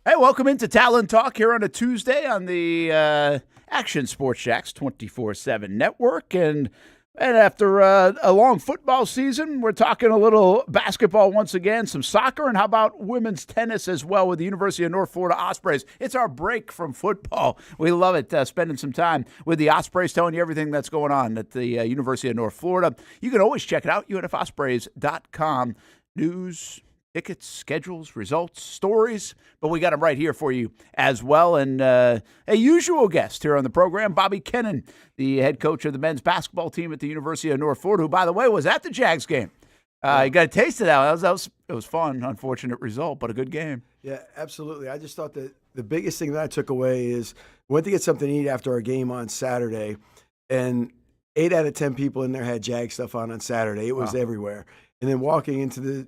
Hey, welcome into Talon Talk here on a Tuesday on the Action Sports Shacks 24/7 network. And after a long football season, we're talking a little basketball once again, some soccer, and how about women's tennis as well with the University of North Florida Ospreys. It's our break from football. We love it, spending some time with the Ospreys, telling you everything that's going on at the University of North Florida. You can always check it out, UNFOspreys.com. News, tickets, schedules, results, stories, but we got them right here for you as well. And a usual guest here on the program, Bobby Kennen, the head coach of the men's basketball team at the University of North Florida, who, by the way, was at the Jags game. You got a taste of that. It was fun. Unfortunate result, but a good game. Yeah, absolutely. I just thought that the biggest thing that I took away is we went to get something to eat after our game on Saturday, and 8 out of 10 people in there had Jag stuff on Saturday. It was everywhere. And then walking into the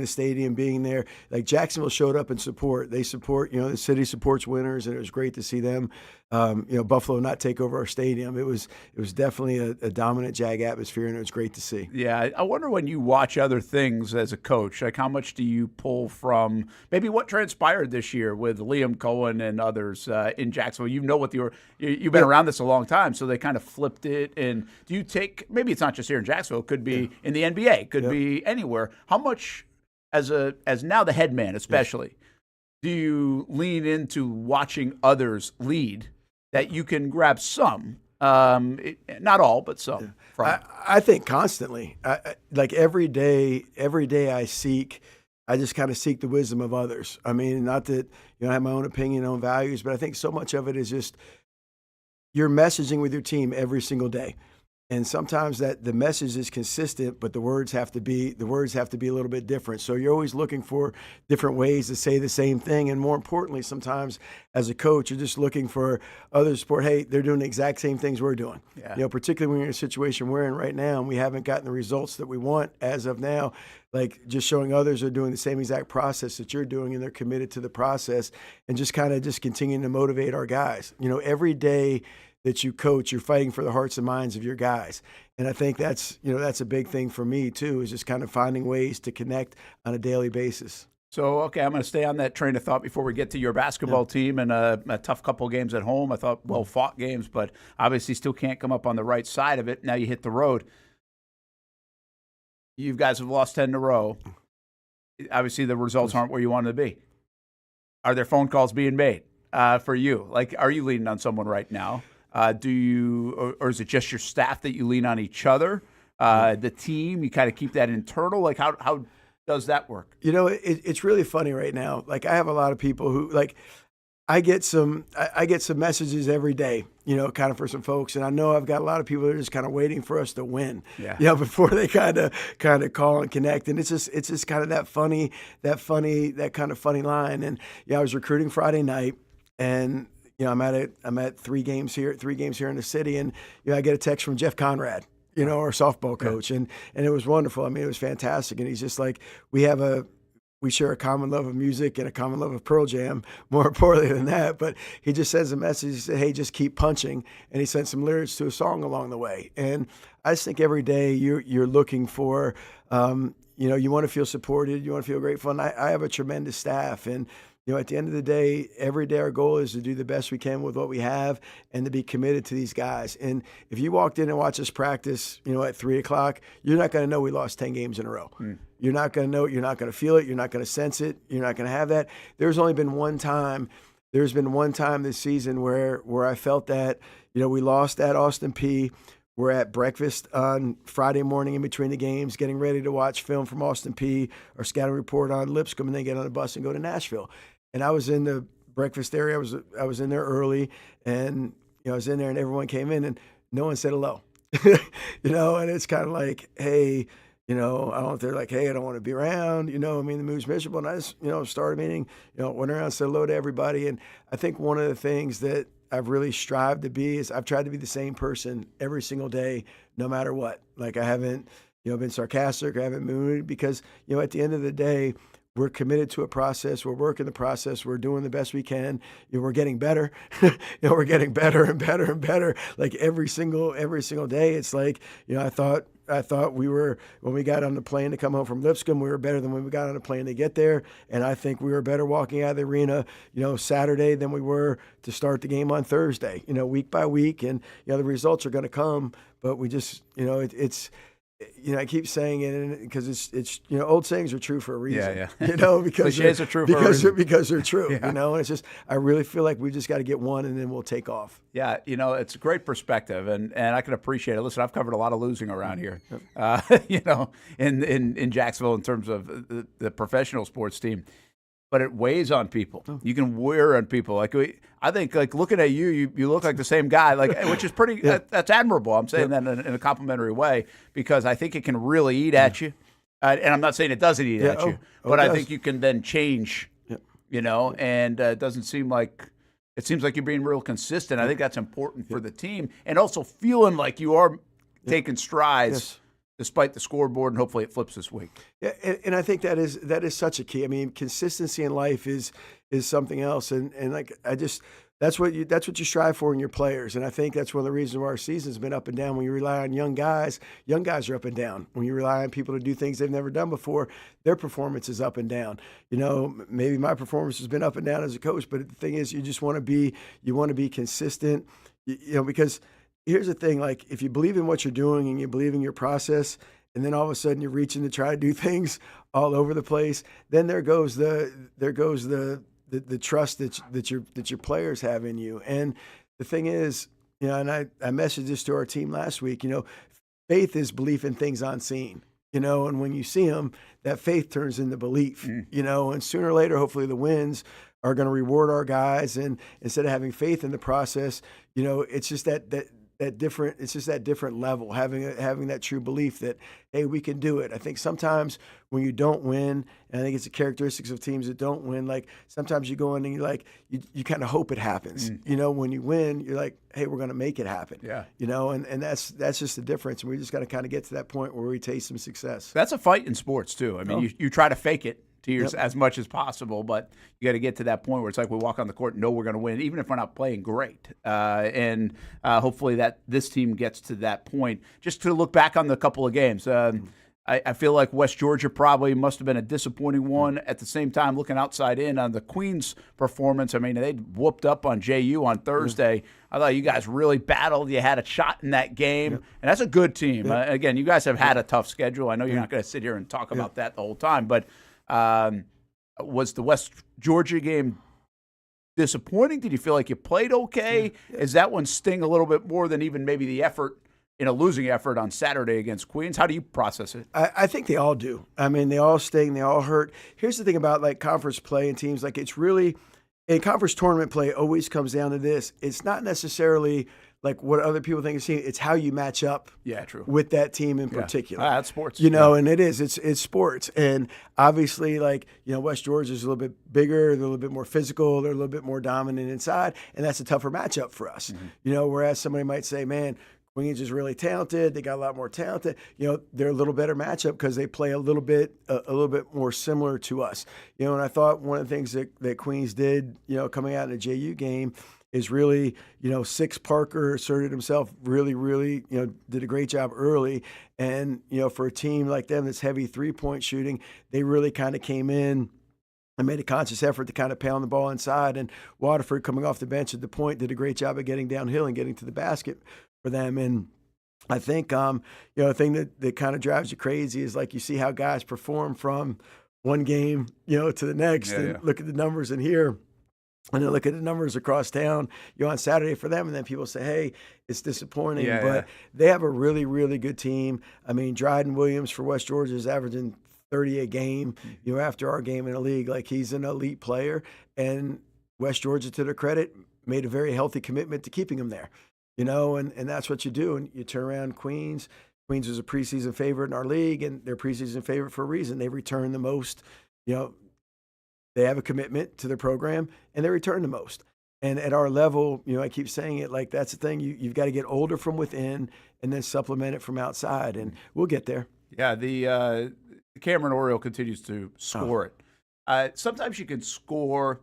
stadium, being there, like Jacksonville showed up in support. They support, the city supports winners, and it was great to see them, Buffalo not take over our stadium. It was definitely a dominant Jag atmosphere, and it was great to see. Yeah, I wonder when you watch other things as a coach, like how much do you pull from maybe what transpired this year with Liam Cohen and others in Jacksonville? You know you've been around this a long time, so they kind of flipped it. And do you take, maybe it's not just here in Jacksonville, it could be in the NBA, could be anywhere. How much, as now the head man especially, do you lean into watching others lead that you can grab some, not all, but some? I think constantly. Like every day I just kind of seek the wisdom of others. I mean, not that I have my own opinion, own values, but I think so much of it is just you're messaging with your team every single day. And sometimes that the message is consistent, but the words have to be a little bit different. So you're always looking for different ways to say the same thing. And more importantly, sometimes as a coach, you're just looking for others to support. Hey, they're doing the exact same things we're doing. Yeah. Particularly when you're in a situation we're in right now and we haven't gotten the results that we want as of now. Like just showing others are doing the same exact process that you're doing, and they're committed to the process, and just kind of just continuing to motivate our guys. Every day that you coach, you're fighting for the hearts and minds of your guys. And I think that's a big thing for me too, is just kind of finding ways to connect on a daily basis. So, okay, I'm going to stay on that train of thought before we get to your basketball team and a tough couple games at home. I thought well-fought games, but obviously still can't come up on the right side of it. Now you hit the road. You guys have lost 10 in a row. Obviously the results aren't where you wanted to be. Are there phone calls being made for you? Like, are you leaning on someone right now? Do you, or is it just your staff that you lean on each other? The team, you kind of keep that internal? Like, how does that work? It's really funny right now. Like, I have a lot of people who, like, I get some messages every day, kind of for some folks, and I know I've got a lot of people that are just kind of waiting for us to win, before they kind of call and connect. And it's just kind of that kind of funny line. And I was recruiting Friday night, and I'm at 3 games here in the city, and I get a text from Jeff Conrad, our softball coach, and it was wonderful. I mean, it was fantastic, and he's just like, we share a common love of music and a common love of Pearl Jam, more importantly than that. But he just sends a message. He said, hey, just keep punching, and he sent some lyrics to a song along the way. And I just think every day you're looking for, you want to feel supported, you want to feel grateful, and I have a tremendous staff, and at the end of the day, every day our goal is to do the best we can with what we have and to be committed to these guys. And if you walked in and watched us practice, at 3 o'clock, you're not going to know we lost 10 games in a row. You're not going to know it. You're not going to feel it. You're not going to sense it. You're not going to have that. There's been one time this season where I felt that, we lost at Austin Peay. We're at breakfast on Friday morning in between the games, getting ready to watch film from Austin Peay or scouting report on Lipscomb, and then get on a bus and go to Nashville. And I was in the breakfast area. I was in there early, and I was in there, and everyone came in, and no one said hello. And it's kind of like, hey, I don't know if they're like, hey, I don't want to be around. The mood's miserable, and I just started meeting. Went around, said hello to everybody, and I think one of the things that I've really strived to be is I've tried to be the same person every single day, no matter what. Like, I haven't been sarcastic, I haven't mooded, because at the end of the day, we're committed to a process. We're working the process. We're doing the best we can. We're getting better. We're getting better and better and better. Like every single day, it's like, I thought I thought when we got on the plane to come home from Lipscomb, we were better than when we got on the plane to get there. And I think we were better walking out of the arena, Saturday than we were to start the game on Thursday, week by week. And, the results are going to come, but we just, it's, I keep saying it because it's old sayings are true for a reason. Yeah. Because cliches are true for a reason. because they're true. Yeah. And it's just I really feel like we just got to get one and then we'll take off. Yeah, it's a great perspective, and I can appreciate it. Listen, I've covered a lot of losing around here, in Jacksonville in terms of the professional sports team. But it weighs on people. Oh. You can wear on people. I think looking at you look like the same guy, which is pretty. Yeah. That's admirable. I'm saying that in a complimentary way because I think it can really eat at you. And I'm not saying it doesn't eat at you, but I think you can then change. Yeah. And it doesn't seem like. It seems like you're being real consistent. I think that's important for the team, and also feeling like you are taking strides. Yes. Despite the scoreboard, and hopefully it flips this week. Yeah, and I think that is such a key. I mean, consistency in life is something else, and that's what you strive for in your players. And I think that's one of the reasons why our season's been up and down. When you rely on young guys are up and down. When you rely on people to do things they've never done before, their performance is up and down. Maybe my performance has been up and down as a coach, but the thing is, you just want to be consistent. Because. Here's the thing, if you believe in what you're doing and you believe in your process, and then all of a sudden you're reaching to try to do things all over the place, then there goes the trust that your players have in you. And the thing is, and I messaged this to our team last week, faith is belief in things unseen. And when you see them, that faith turns into belief, and sooner or later, hopefully the wins are going to reward our guys. And instead of having faith in the process, it's just that different level, having that true belief that, hey, we can do it. I think sometimes when you don't win, and I think it's the characteristics of teams that don't win, sometimes you go in and you're you kind of hope it happens. When you win, you're like, hey, we're going to make it happen. Yeah. And that's just the difference. And we just got to kind of get to that point where we taste some success. That's a fight in sports too. I mean, you try to fake it to yours as much as possible, but you got to get to that point where it's like we walk on the court and know we're going to win, even if we're not playing great. And hopefully that this team gets to that point. Just to look back on the couple of games, I feel like West Georgia probably must have been a disappointing one. At the same time, looking outside in on the Queens performance, I mean, they whooped up on JU on Thursday. I thought you guys really battled. You had a shot in that game, and that's a good team. Again, you guys have had a tough schedule. I know you're not going to sit here and talk about that the whole time, but was the West Georgia game disappointing? Did you feel like you played okay? Is that one sting a little bit more than even maybe the effort in a losing effort on Saturday against Queens? How do you process it? I think they all do. I mean, they all sting, they all hurt. Here's the thing about conference play and teams, it's really, in conference tournament play always comes down to this. It's not necessarily what other people think is team. It's how you match up with that team in particular. That's sports. And it is. It's sports. And obviously, West Georgia is a little bit bigger, they're a little bit more physical, they're a little bit more dominant inside, and that's a tougher matchup for us. Whereas somebody might say, man, Queens is really talented. They got a lot more talented. They're a little better matchup because they play a little bit more similar to us. And I thought one of the things that Queens did, coming out in a JU game, is really, Six Parker asserted himself really, really, did a great job early. And, for a team like them that's heavy three-point shooting, they really kind of came in and made a conscious effort to kind of pound the ball inside. And Waterford, coming off the bench at the point, did a great job of getting downhill and getting to the basket for them. And I think, a thing that kind of drives you crazy is you see how guys perform from one game, to the next, look at the numbers in here. And then look at the numbers across town, on Saturday for them, and then people say, hey, it's disappointing. But they have a really, really good team. I mean, Dryden Williams for West Georgia is averaging 30 a game, after our game in the league. He's an elite player. And West Georgia, to their credit, made a very healthy commitment to keeping him there. And that's what you do. And you turn around Queens. Queens is a preseason favorite in our league, and they're preseason favorite for a reason. They return the most, They have a commitment to their program, and they return the most. And at our level, I keep saying it, that's the thing. You've got to get older from within and then supplement it from outside, and we'll get there. Yeah, the Cameron Oriole continues to score it. Sometimes you can score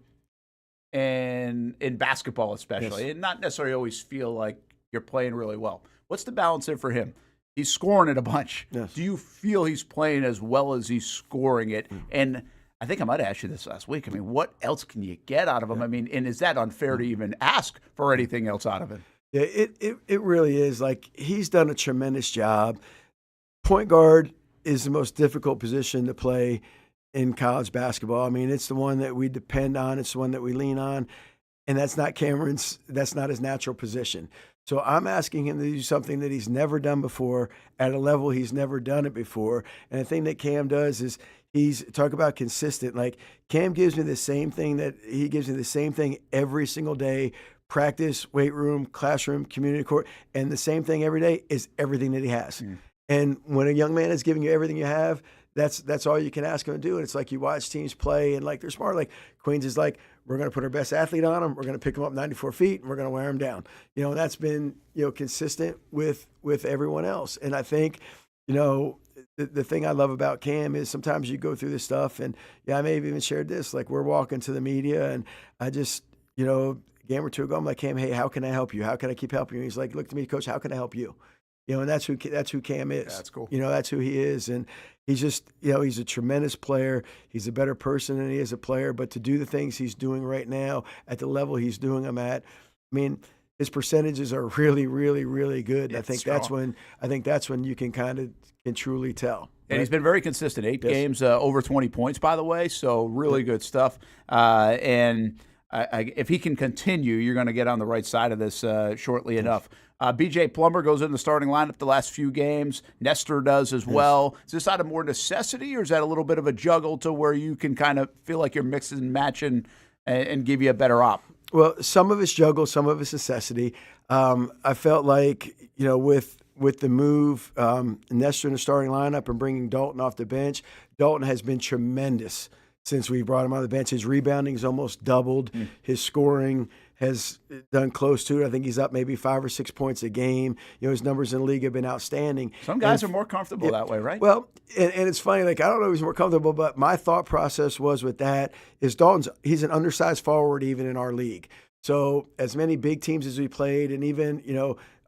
in basketball especially, and not necessarily always feel like you're playing really well. What's the balance there for him? He's scoring it a bunch. Yes. Do you feel he's playing as well as he's scoring it? And I think I might have asked you this last week. I mean, what else can you get out of him? I mean, and is that unfair to even ask for anything else out of him? Yeah, it really is. Like, he's done a tremendous job. Point guard is the most difficult position to play in college basketball. I mean, it's the one that we depend on. It's the one that we lean on. And that's not that's not his natural position. So I'm asking him to do something that he's never done before at a level he's never done it before. And the thing that Cam does is talk about consistent. Like, Cam gives me the same thing every single day. Practice, weight room, classroom, community court, and the same thing every day is everything that he has. And when a young man is giving you everything you have, that's all you can ask him to do. And it's like you watch teams play, and like they're smart. Like Queens is like, we're going to put our best athlete on him. We're going to pick him up 94 feet, and we're going to wear him down. You know, and that's been consistent with everyone else. And I think the thing I love about Cam is sometimes you go through this stuff, and I may have even shared this. Like, we're walking to the media, and I just game or two ago, I'm like, Cam, hey, how can I help you? How can I keep helping you? He's like, look to me, Coach, how can I help you? And that's who Cam is. Yeah, that's cool. That's who he is. And he's just, he's a tremendous player. He's a better person than he is a player. But to do the things he's doing right now at the level he's doing them at, I mean, his percentages are really, really, really good. Yeah, I think that's when you can truly tell. And he's been very consistent. 8 games, over 20 points, by the way. So really good stuff. And if he can continue, you're going to get on the right side of this shortly enough. BJ Plummer goes in the starting lineup the last few games. Nestor does as well. Is this out of more necessity, or is that a little bit of a juggle to where you can kind of feel like you're mixing and matching and give you a better op? Well, some of it's juggle, some of it's necessity. I felt like, with the move, Nestor in the starting lineup and bringing Dalton off the bench, Dalton has been tremendous since we brought him on the bench. His rebounding has almost doubled. His scoring has done close to it. I think he's up maybe 5 or 6 points a game. His numbers in the league have been outstanding. Some guys are more comfortable that way, right? Well, and it's funny. Like, I don't know if he's more comfortable, but my thought process was with that is he's an undersized forward even in our league. So as many big teams as we played, and even,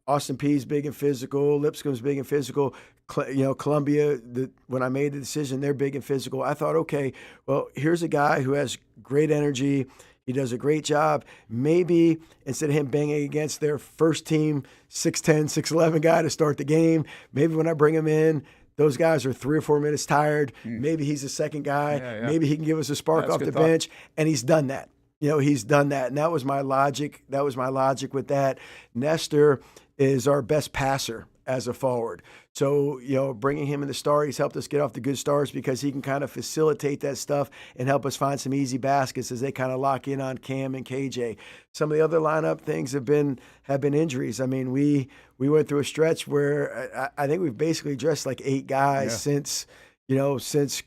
Austin Peay's big and physical, Lipscomb's big and physical, Columbia, when I made the decision, they're big and physical. I thought, okay, well, here's a guy who has great energy. He does a great job. Maybe instead of him banging against their first team 6'10", 6'11" guy to start the game, maybe when I bring him in, those guys are 3 or 4 minutes tired. Maybe he's the second guy. Yeah. Maybe he can give us a spark off the bench. And he's done that. He's done that. And that was my logic. With that. Nestor is our best passer as a forward. So, bringing him in the start, he's helped us get off the good starts because he can kind of facilitate that stuff and help us find some easy baskets as they kind of lock in on Cam and KJ. Some of the other lineup things have been injuries. I mean, we went through a stretch where I think we've basically dressed like 8 guys since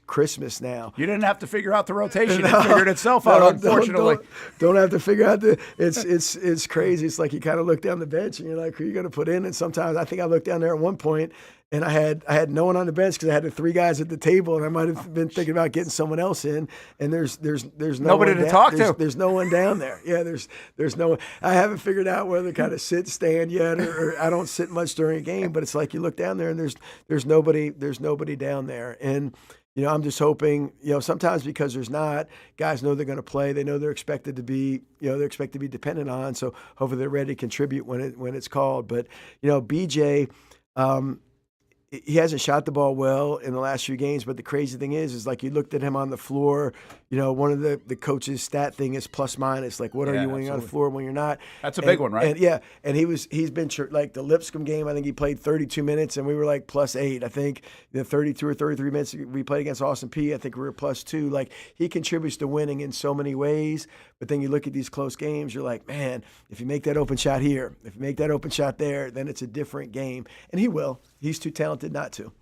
Christmas now. You didn't have to figure out the rotation. It figured itself out, unfortunately. Don't have to figure out it's crazy. It's like you kind of look down the bench and you're like, who are you going to put in? And sometimes I think I looked down there at one point and I had no one on the bench because I had the 3 guys at the table, and I might have been thinking about getting someone else in. And there's nobody to talk to. There's no one down there. Yeah, there's no one. I haven't figured out whether to kind of sit, stand yet, or I don't sit much during a game. But it's like you look down there and there's nobody down there. And I'm just hoping, sometimes because there's not, guys know they're going to play. They know they're expected to be, dependent on. So hopefully they're ready to contribute when it's called. But BJ. He hasn't shot the ball well in the last few games, but the crazy thing is like you looked at him on the floor. One of the coach's stat thing is plus minus. Like, what are you when you're on the floor, when you're not? That's a big one, right? And he's been like the Lipscomb game. I think he played 32 minutes, and we were like +8. I think the 32 or 33 minutes we played against Austin Peay, I think we were +2. Like, he contributes to winning in so many ways. But then you look at these close games, you're like, man, if you make that open shot here, if you make that open shot there, then it's a different game. And he will. He's too talented not to.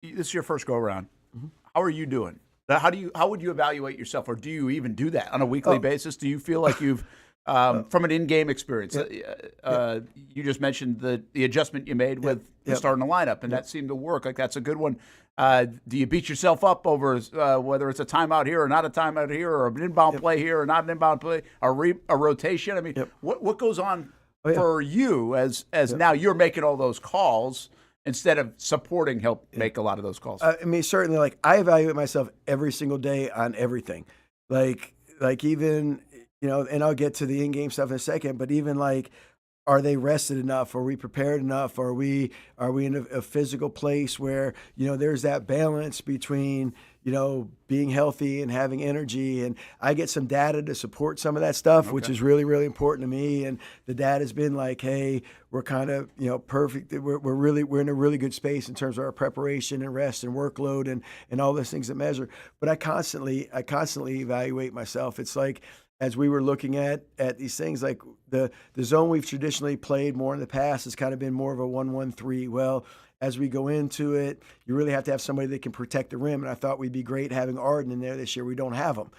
This is your first go around. Mm-hmm. How are you doing? How would you evaluate yourself, or do you even do that on a weekly basis? Do you feel like you've, from an in-game experience, you just mentioned the adjustment you made with starting the lineup, and that seemed to work. Like, that's a good one. Do you beat yourself up over whether it's a timeout here or not a timeout here, or an inbound play here or not an inbound play, a rotation? I mean, what goes on for you as now you're making all those calls instead of supporting help make a lot of those calls? I mean, certainly, like, I evaluate myself every single day on everything. Like even, and I'll get to the in-game stuff in a second, but even like, are they rested enough? Are we prepared enough? Are we in a physical place where, there's that balance between, being healthy and having energy? And I get some data to support some of that stuff, which is really, really important to me. And the data has been like, hey, we're kind of, perfect. We're in a really good space in terms of our preparation and rest and workload and all those things that measure. But I constantly evaluate myself. It's like, as we were looking at these things, like the zone we've traditionally played more in the past has kind of been more of a 1-1-3. Well, as we go into it, you really have to have somebody that can protect the rim. And I thought we'd be great having Arden in there this year. We don't have him,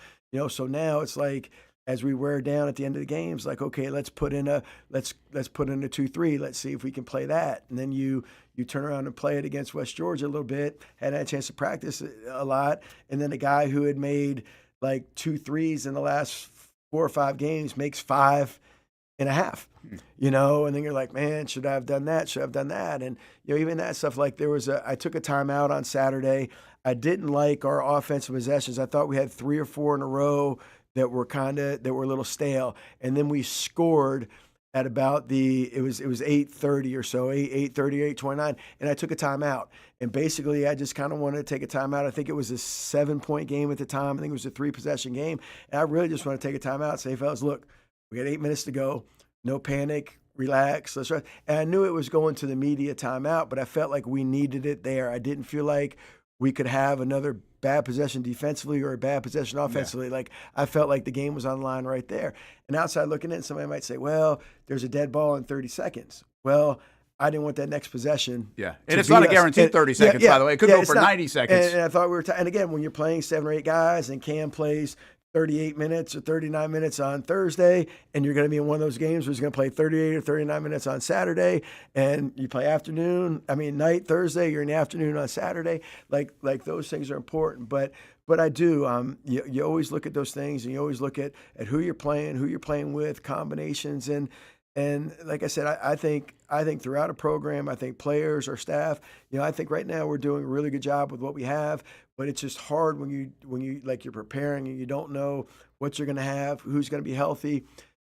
So now it's like, as we wear down at the end of the games, like, okay, let's put in a 2-3. Let's see if we can play that. And then you turn around and play it against West Georgia a little bit. Hadn't had a chance to practice a lot. And then a guy who had made like 2 threes in the last 4 or 5 games makes 5.5, and then you're like, man, should I have done that? Should I have done that? And, even that stuff, like I took a timeout on Saturday. I didn't like our offensive possessions. I thought we had 3 or 4 in a row that were a little stale. And then we scored at about it was 8:30 or so, 8:30, 8:29, and I took a timeout. And basically, I just kind of wanted to take a timeout. I think it was a 7-point game at the time. I think it was a 3-possession game. And I really just want to take a timeout and say, fellas, look, we got 8 minutes to go. No panic. Relax. Let's rest. And I knew it was going to the media timeout, but I felt like we needed it there. I didn't feel like we could have another bad possession defensively or a bad possession offensively. Yeah. Like, I felt like the game was on the line right there. And outside looking in, somebody might say, well, there's a dead ball in 30 seconds. Well, I didn't want that next possession. Yeah. And it's not a guaranteed 30 seconds, by the way. It could go for 90 seconds. And I thought we were and again, when you're playing 7 or 8 guys and Cam plays 38 minutes or 39 minutes on Thursday, and you're going to be in one of those games where he's going to play 38 or 39 minutes on Saturday, and you play night Thursday, you're in the afternoon on Saturday. Like those things are important. But I do. You always look at those things, and you always look at who you're playing with, combinations, and like I said, I think throughout a program, I think players or staff, I think right now we're doing a really good job with what we have. But it's just hard when you like you're preparing and you don't know what you're going to have, who's going to be healthy.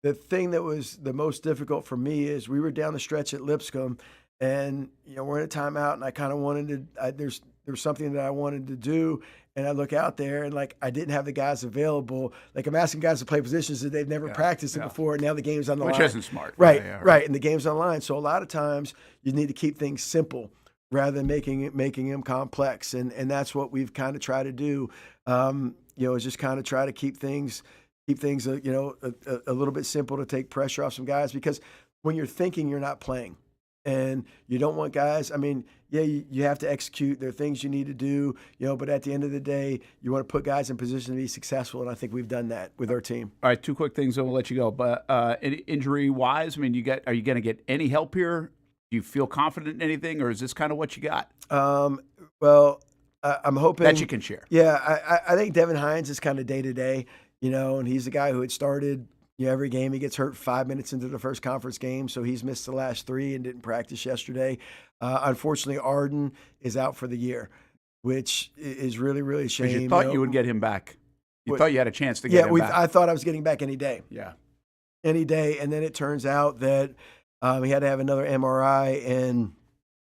The thing that was the most difficult for me is we were down the stretch at Lipscomb, and we're in a timeout, and I kind of wanted to. There was something that I wanted to do, and I look out there, and like I didn't have the guys available. Like, I'm asking guys to play positions that they've never practiced it before, and now the game's on the line. Which isn't smart. Right, and the game's on the line. So a lot of times you need to keep things simple rather than making them complex, and that's what we've kind of tried to do. Is just kind of try to keep things a little bit simple to take pressure off some guys, because when you're thinking, you're not playing, and you don't want guys. I mean, you have to execute. There are things you need to do, but at the end of the day, you want to put guys in position to be successful, and I think we've done that with our team. All right, 2 quick ththings, and we'll let you go. But injury wise, I mean, are you going to get any help here? Do you feel confident in anything, or is this kind of what you got? Well, I'm hoping that you can share. Yeah, I think Devin Hines is kind of day to day, and he's the guy who had started every game. He gets hurt 5 minutes into the first conference game, so he's missed the last 3 and didn't practice yesterday. Unfortunately, Arden is out for the year, which is really, really a shame. You thought you would get him back. You thought you had a chance to get him back. I thought I was getting back any day. Yeah, any day, and then it turns out that he had to have another MRI, and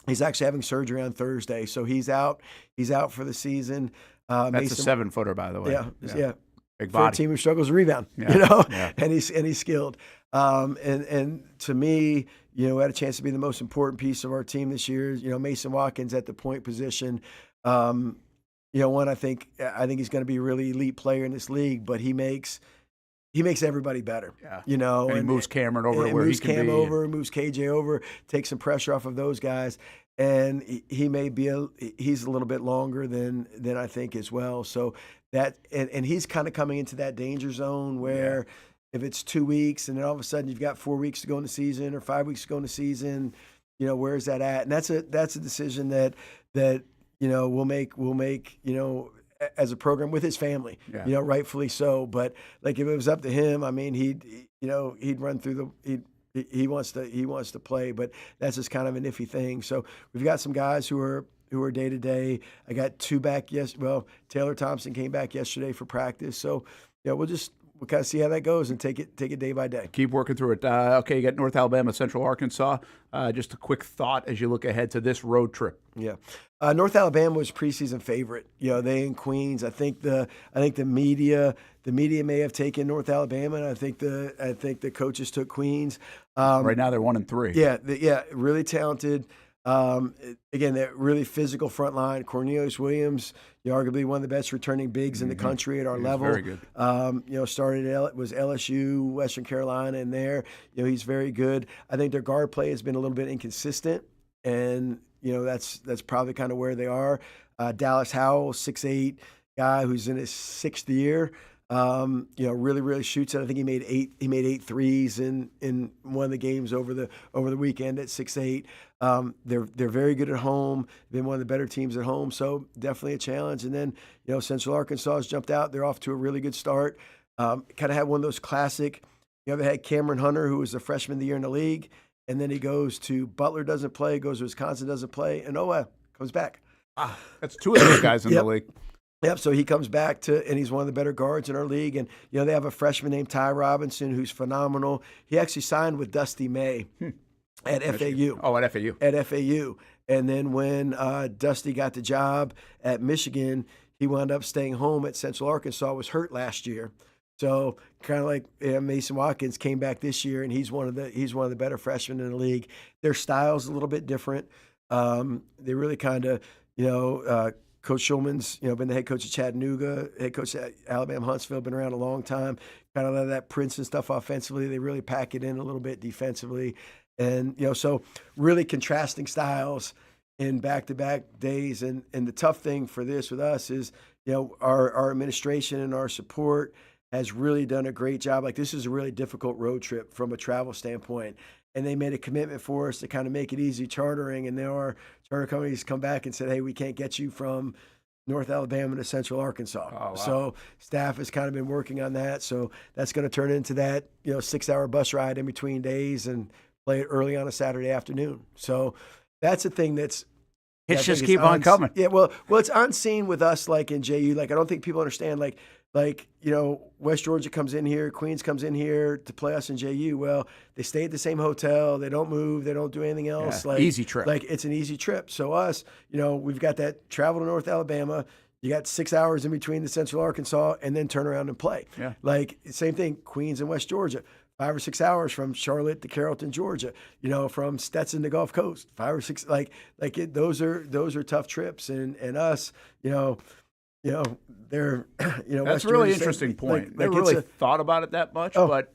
he's actually having surgery on Thursday. So he's out. He's out for the season. That's a 7-footer, by the way. Yeah. Big for body. a team who struggles to rebound, and he's skilled. And to me, we had a chance to be the most important piece of our team this year. Mason Watkins at the point position. I think he's going to be a really elite player in this league, but he makes everybody better. Yeah. And he moves Cameron over where he can be. Moves Cam over, moves KJ over, takes some pressure off of those guys. And he may be he's a little bit longer than I think as well. So that and he's kind of coming into that danger zone where if it's 2 weeks and then all of a sudden you've got 4 weeks to go in the season or 5 weeks to go in the season, where's that at? And that's a decision that we'll make as a program with his family, rightfully so. But like if it was up to him, I mean, he'd run through He wants to play, but that's just kind of an iffy thing. So we've got some guys who are day to day. I got 2 back. Well, Taylor Thompson came back yesterday for practice. So yeah, we'll kind of see how that goes and take it day by day. Keep working through it. Okay, you got North Alabama, Central Arkansas. Just a quick thought as you look ahead to this road trip. Yeah, North Alabama was preseason favorite. They in Queens. I think the media may have taken North Alabama, and I think the coaches took Queens. Right now they're 1-3. Yeah, really talented. Again, that really physical front line. Cornelius Williams, arguably one of the best returning bigs in the country at our level. Very good. Was LSU, Western Carolina in there. He's very good. I think their guard play has been a little bit inconsistent, and that's probably kind of where they are. Dallas Howell, 6'8" guy who's in his 6th year. Really, really shoots it. I think he made 8 threes in one of the games over the weekend at 6'8". They're very good at home. Been one of the better teams at home, so definitely a challenge. And then Central Arkansas has jumped out. They're off to a really good start. Kind of had one of those classic. They had Cameron Hunter, who was a freshman of the year in the league, and then he goes to Butler, doesn't play. Goes to Wisconsin, doesn't play, and comes back. That's 2 of those guys in the league. Yep, so he comes back and he's one of the better guards in our league. And, they have a freshman named Ty Robinson who's phenomenal. He actually signed with Dusty May at FAU. Oh, at FAU. At FAU. And then when Dusty got the job at Michigan, he wound up staying home at Central Arkansas, was hurt last year. So kind of like Mason Watkins came back this year, and he's one of the better freshmen in the league. Their style's a little bit different. They really kind of, Coach Schulman's, been the head coach of Chattanooga, head coach at Alabama Huntsville, been around a long time. Kind of that Princeton stuff offensively. They really pack it in a little bit defensively. And, so really contrasting styles in back-to-back days. And the tough thing for this with us is, our administration and our support has really done a great job. Like, this is a really difficult road trip from a travel standpoint. And they made a commitment for us to kind of make it easy chartering. And there are charter companies come back and said, hey, we can't get you from North Alabama to Central Arkansas. Oh, wow. So staff has kind of been working on that. So that's going to turn into that, 6-hour bus ride in between days and play it early on a Saturday afternoon. So that's a thing that's Hits just keep on coming. Yeah, well, it's unseen with us, like in JU. Like, I don't think people understand, West Georgia comes in here, Queens comes in here to play us in JU. Well, they stay at the same hotel. They don't move. They don't do anything else. Yeah, easy trip. It's an easy trip. So us, we've got that travel to North Alabama. You got 6 hours in between the Central Arkansas and then turn around and play. Yeah. Same thing, Queens and West Georgia. 5 or 6 hours from Charlotte to Carrollton, Georgia. From Stetson to Gulf Coast. 5 or 6, those are tough trips. And us, they're, that's a really interesting point. Never really thought about it that much, but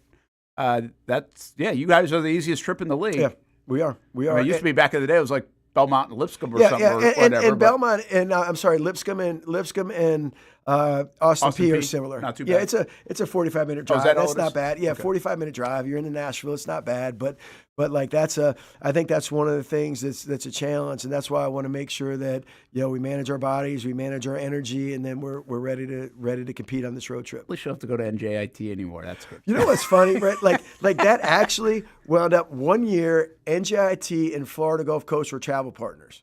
you guys are the easiest trip in the league. Yeah, we are. I mean, it used to be back in the day, it was like Belmont and Lipscomb or something, or whatever. And Belmont and Lipscomb and Austin Peay are similar. Not too bad. Yeah, it's a 45-minute drive. That's not bad. Yeah, okay. 45-minute drive. You're into Nashville. It's not bad, but I think that's one of the things that's a challenge, and that's why I want to make sure that we manage our bodies, we manage our energy, and then we're ready to compete on this road trip. At least you don't have to go to NJIT anymore. That's good. You know what's funny, Brett? Like that actually wound up one year. NJIT and Florida Gulf Coast were travel partners.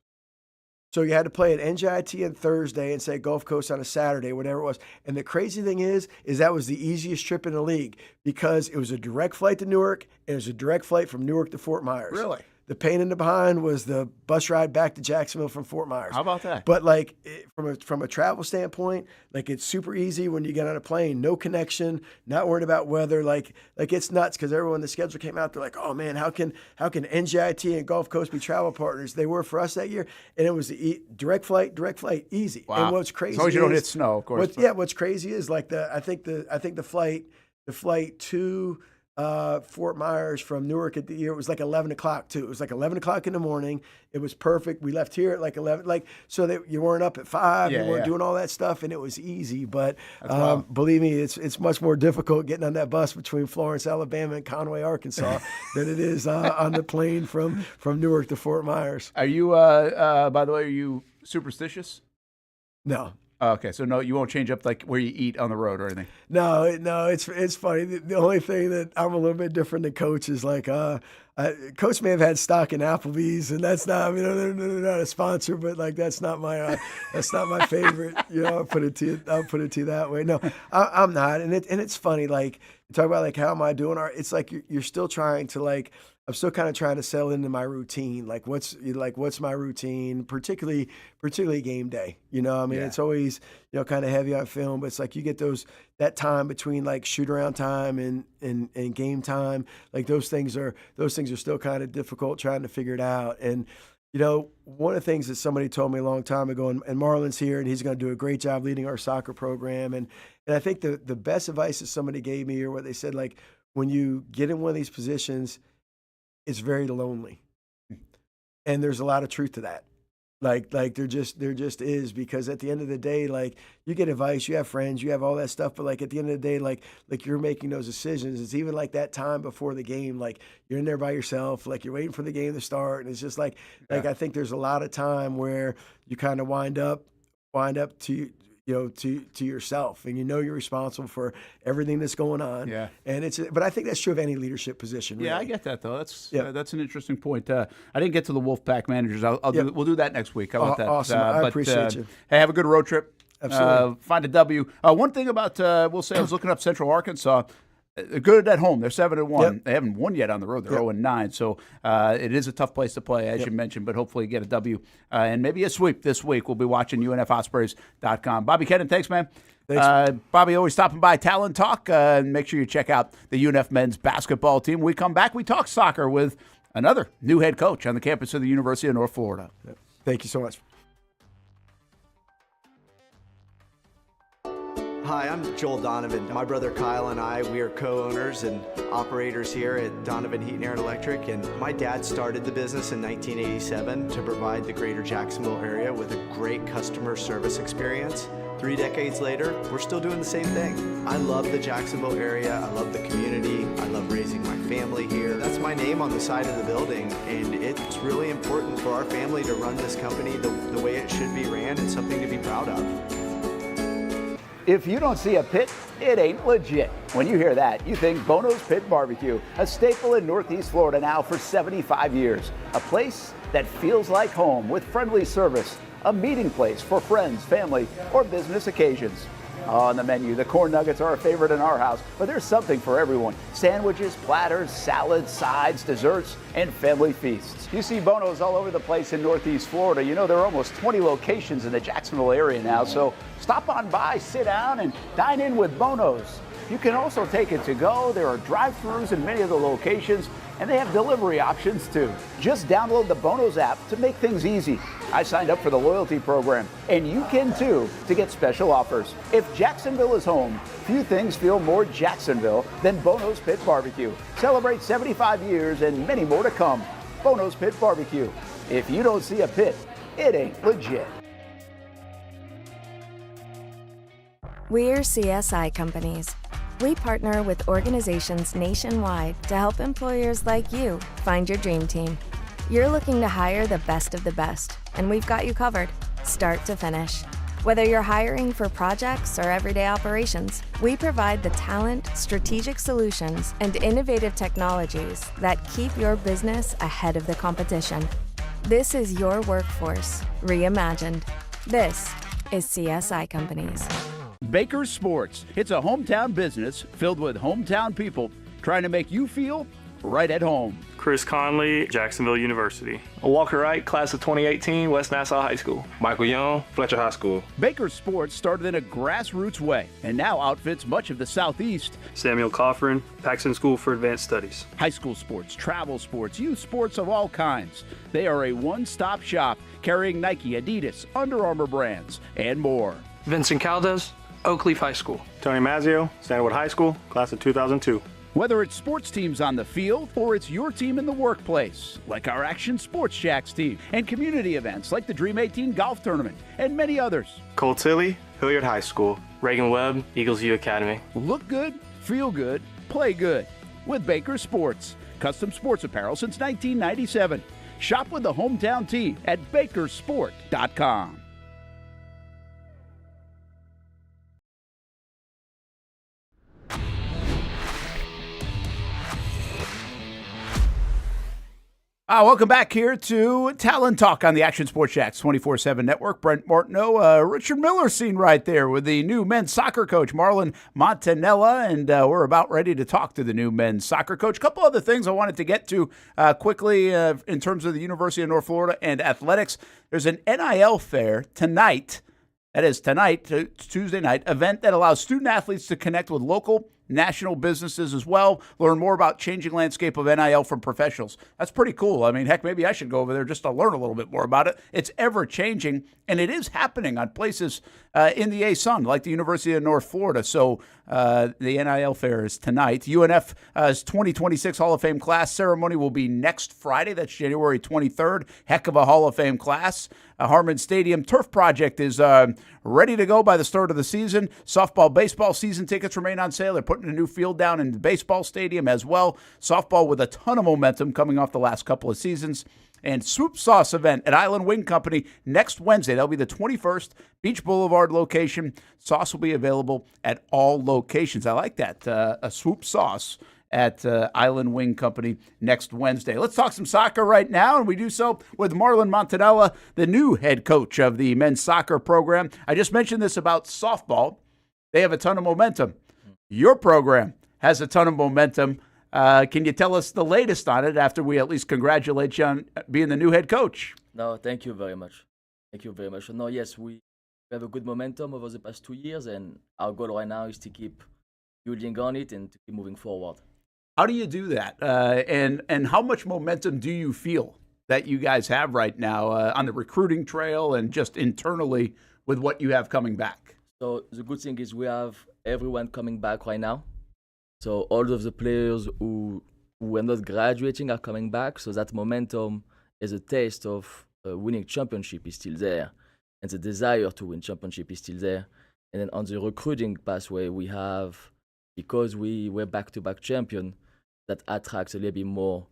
So you had to play at NJIT on Thursday and say Gulf Coast on a Saturday, whatever it was. And the crazy thing is that was the easiest trip in the league because it was a direct flight to Newark and it was a direct flight from Newark to Fort Myers. Really? The pain in the behind was the bus ride back to Jacksonville from Fort Myers. How about that? But from a travel standpoint, it's super easy when you get on a plane, no connection, not worried about weather. It's nuts because everyone, the schedule came out, they're like, oh man, how can NJIT and Gulf Coast be travel partners? They were for us that year, and it was the direct flight, easy. Wow. And what's crazy as long as you don't hit snow, of course. What's crazy is I think the flight to Fort Myers from Newark at the year, it was like 11 o'clock too. It was like 11 o'clock in the morning. It was perfect. We left here at like 11, so that you weren't up at 5, you weren't doing all that stuff, and it was easy. But believe me, it's much more difficult getting on that bus between Florence, Alabama, and Conway, Arkansas, than it is on the plane from Newark to Fort Myers. Are you, by the way, are you superstitious? No. Oh, okay, so no, you won't change up like where you eat on the road or anything. No, it's funny. The only thing that I'm a little bit different than Coach is like, Coach may have had stock in Applebee's, and that's not. I mean, they're not a sponsor, but like that's not my favorite. I'll put it to you that way. No, I'm not, and it's funny. Like you talk about like how am I doing? It's like you're still trying to like. I'm still kind of trying to settle into my routine. Like what's my routine, particularly game day. It's always, kind of heavy on film, but it's like you get that time between like shoot around time and game time. Like those things are still kind of difficult trying to figure it out. And, one of the things that somebody told me a long time ago, and Marlon's here and he's going to do a great job leading our soccer program. And I think the best advice that somebody gave me or what they said, like when you get in one of these positions, it's very lonely. And there's a lot of truth to that. Like there just is, because at the end of the day, like you get advice, you have friends, you have all that stuff, but like at the end of the day, like you're making those decisions. It's even like that time before the game, like you're in there by yourself, like you're waiting for the game to start. And it's just like I think there's a lot of time where you kind of wind up to yourself, and you're responsible for everything that's going on. Yeah. And but I think that's true of any leadership position. Really. Yeah, I get that though. That's an interesting point. I didn't get to the Wolfpack managers. We'll do that next week. How about that? Awesome. I appreciate you. Hey, have a good road trip. Absolutely. Find a W. One thing about we'll say I was looking up Central Arkansas. Good at home. They're 7-1. Yep. They haven't won yet on the road. They're 0-9. So it is a tough place to play, as you mentioned, but hopefully get a W and maybe a sweep this week. We'll be watching UNFOspreys.com. Bobby Kennen, thanks, man. Thanks. Bobby, always stopping by Talon Talk. And make sure you check out the UNF men's basketball team. When we come back, we talk soccer with another new head coach on the campus of the University of North Florida. Thank you so much. Hi, I'm Joel Donovan. My brother Kyle and I, we are co-owners and operators here at Donovan Heat and Air and Electric, and my dad started the business in 1987 to provide the greater Jacksonville area with a great customer service experience. 3 decades later, we're still doing the same thing. I love the Jacksonville area, I love the community, I love raising my family here. That's my name on the side of the building, and it's really important for our family to run this company the way it should be ran, and something to be proud of. If you don't see a pit, it ain't legit. When you hear that, you think Bono's Pit Barbecue, a staple in Northeast Florida now for 75 years. A place that feels like home with friendly service, a meeting place for friends, family, or business occasions. On the menu, the corn nuggets are a favorite in our house, but there's something for everyone. Sandwiches, platters, salads, sides, desserts, and family feasts. You see Bono's all over the place in Northeast Florida. There are almost 20 locations in the Jacksonville area now, so stop on by, sit down, and dine in with Bono's. You can also take it to go. There are drive-thrus in many of the locations, and they have delivery options too. Just download the Bono's app to make things easy. I signed up for the loyalty program, and you can too, to get special offers. If Jacksonville is home, few things feel more Jacksonville than Bono's Pit Barbecue. Celebrate 75 years and many more to come. Bono's Pit Barbecue. If you don't see a pit, it ain't legit. We're CSI companies. We partner with organizations nationwide to help employers like you find your dream team. You're looking to hire the best of the best, and we've got you covered, start to finish. Whether you're hiring for projects or everyday operations, we provide the talent, strategic solutions, and innovative technologies that keep your business ahead of the competition. This is your workforce, reimagined. This is CSI Companies. Baker's Sports. It's a hometown business filled with hometown people trying to make you feel right at home. Chris Conley, Jacksonville University. Walker Wright, class of 2018, West Nassau High School. Michael Young, Fletcher High School. Baker's Sports started in a grassroots way and now outfits much of the Southeast. Samuel Coffrin, Paxton School for Advanced Studies. High school sports, travel sports, youth sports of all kinds. They are a one-stop shop carrying Nike, Adidas, Under Armour brands, and more. Vincent Caldes, Oakleaf High School. Tony Mazzio, Stanwood High School, class of 2002. Whether it's sports teams on the field or it's your team in the workplace, like our Action Sports Shacks team, and community events like the Dream 18 Golf Tournament, and many others. Cole Tilley, Hilliard High School. Reagan Webb, Eagles View Academy. Look good, feel good, play good with Baker Sports. Custom sports apparel since 1997. Shop with the hometown team at bakersport.com. Welcome back here to Talon Talk on the Action Sports Shacks 24/7 Network. Brent Martineau, Richard Miller scene right there with the new men's soccer coach, Marlon Montanella, and we're about ready to talk to the new men's soccer coach. A couple other things I wanted to get to quickly in terms of the University of North Florida and athletics. There's an NIL fair tonight. That is tonight, Tuesday night, event that allows student athletes to connect with local national businesses as well, learn more about changing landscape of NIL from professionals. That's pretty cool. I mean, heck, maybe I should go over there just to learn a little bit more about it. It's ever changing, and it is happening on places in the ASUN, like the University of North Florida. So the NIL fair is tonight. UNF's 2026 Hall of Fame class ceremony will be next Friday. That's January 23rd. Heck of a Hall of Fame class. Harmon Stadium Turf Project is ready to go by the start of the season. Softball, baseball season tickets remain on sale. They're putting a new field down in the baseball stadium as well. Softball with a ton of momentum coming off the last couple of seasons. And Swoop Sauce event at Island Wing Company next Wednesday. That'll be the 21st, Beach Boulevard location. Sauce will be available at all locations. I like that, a Swoop Sauce at Island Wing Company next Wednesday. Let's talk some soccer right now, and we do so with Marlon Montanella, the new head coach of the men's soccer program. I just mentioned this about softball. They have a ton of momentum. Your program has a ton of momentum. Can you tell us the latest on it after we at least congratulate you on being the new head coach? No, thank you very much. Thank you very much. No, yes, we have a good momentum over the past 2 years, and our goal right now is to keep building on it and to keep moving forward. How do you do that? And how much momentum do you feel that you guys have right now on the recruiting trail and just internally with what you have coming back? So the good thing is we have everyone coming back right now. So all of the players who are not graduating are coming back. So that momentum is a taste of winning championship is still there. And the desire to win championship is still there. And then on the recruiting pathway, we have, because we were back-to-back champion, that attracts a little bit more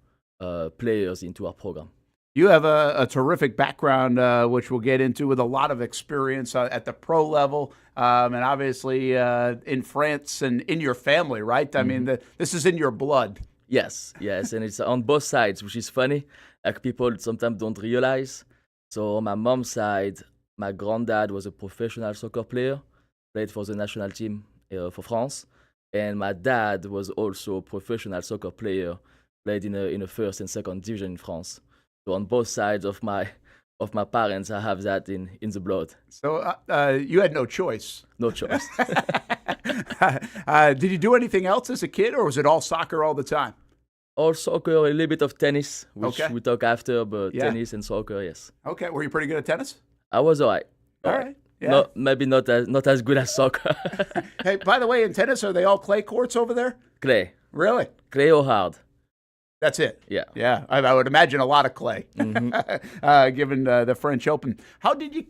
players into our program. You have a terrific background, which we'll get into, with a lot of experience at the pro level, and obviously in France and in your family, right? I mean, this is in your blood. Yes, and it's on both sides, which is funny. Like people sometimes don't realize. So on my mom's side, my granddad was a professional soccer player, played for the national team for France. And my dad was also a professional soccer player, played in a first and second division in France. So on both sides of my parents, I have that in the blood. So you had no choice. No choice. Did you do anything else as a kid, or was it all soccer all the time? All soccer, a little bit of tennis, which we talk after, but tennis and soccer, yes. Okay, were you pretty good at tennis? I was all right. All right. Yeah. No, maybe not as good as soccer. Hey, by the way, in tennis, are they all clay courts over there? Clay. Really? Clay or hard? That's it. Yeah. Yeah. I would imagine a lot of clay, given the French Open. How did you